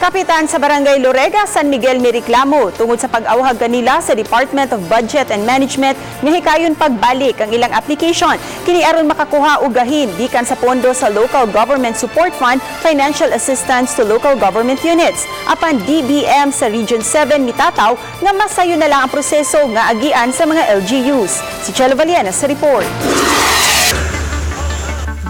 Kapitan sa Barangay Lorega, San Miguel nireklamo tungod sa pag-awhag kanila sa Department of Budget and Management nga hikayon pagbalik ang ilang application. Kini aron makakuha og gahin gikan sa pondo sa Local Government Support Fund, Financial Assistance to Local Government Units. Apan DBM sa Region 7 mitataw nga masayo na lang ang proseso nga agian sa mga LGUs. Si Chelo Valiana sa report.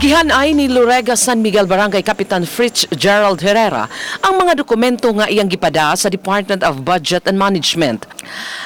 Gihanay ni Lorega San Miguel Barangay Kapitan Fritz Gerald Herrera ang mga dokumento nga iyang gipada sa Department of Budget and Management.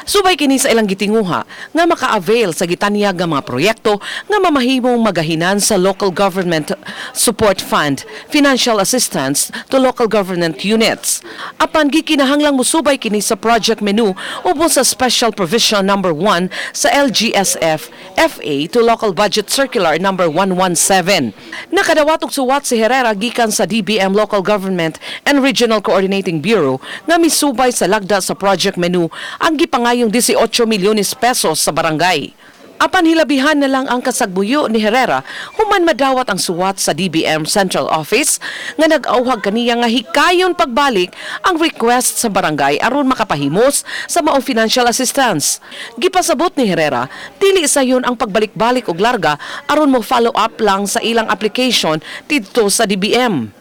Subay kini sa ilang gitinguha nga maka-avail sa gitanyag nga mga proyekto nga mamahimong magahinan sa Local Government Support Fund, Financial Assistance to Local Government Units. Apan gikinahanglang musubay kini sa project menu ubos sa Special Provision number 1 sa LGSF FA to Local Budget Circular number 117. Nakadawat og suwat si Herrera gikan sa DBM Local Government and Regional Coordinating Bureau nga misubay sa lagda sa project menu ang gipangayong 18 milyones pesos sa barangay. Apan hilabihan na lang ang kasagbuyo ni Herrera human madawat ang suwat sa DBM Central Office nga nag-auhag kaniya nga hikayon pagbalik ang request sa barangay aron makapahimos sa maong financial assistance. Gipasabot ni Herrera, dili sayon ang pagbalik-balik og larga aron mo follow up lang sa ilang application didto sa DBM.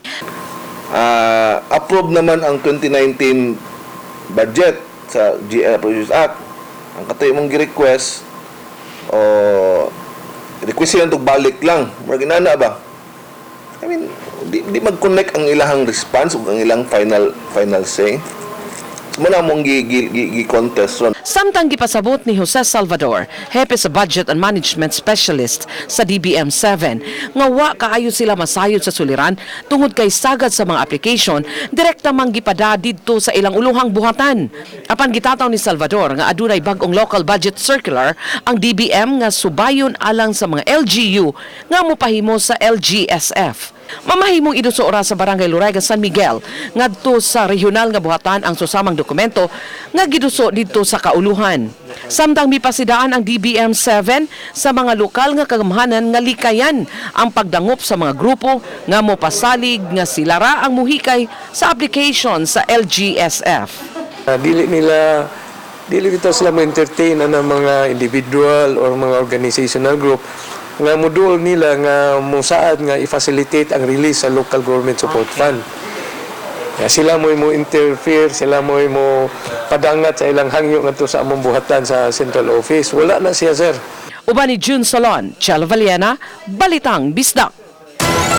Approve naman ang 2019 budget sa GL Produce Act. Ang katoy mong gi-request o request yan balik lang. Marginana ba? I mean, di mag-connect ang ilahang response o ang ilang final say. Muna mong gi-contest ron. Samtang gipasabot ni Jose Salvador, hepe sa Budget and Management Specialist sa DBM-7, nga wa kaayo sila masayod sa suliran tungod kay sagad sa mga application, direkta mang gipada didto sa ilang uluhang buhatan. Apan gitataw ni Salvador nga adunay bag-ong local budget circular ang DBM nga subayon alang sa mga LGU nga mopahimo sa LGSF. Mamahimong iduso oras sa Barangay Lorega, San Miguel ngadto sa regional nga buhatan ang susamang dokumento nga giduso didto sa kauluhan. Samtang mipasidaan ang DBM-7 sa mga lokal nga kagamhanan nga likayan ang pagdangop sa mga grupo nga mopasalig nga sila ra ang muhikay sa application sa LGSF. Dili bitaw sila mo-entertain ng mga individual or mga organizational group nga modul nila nga musaad nga i-facilitate ang release sa local government support fund. Ya, sila mo interfere, sila mo padangat sa ilang hangyo ngadto sa among buhatan sa central office. Wala na siya, sir. Uban ni June Solon, Chelo Valiana, Balitang Bisdak.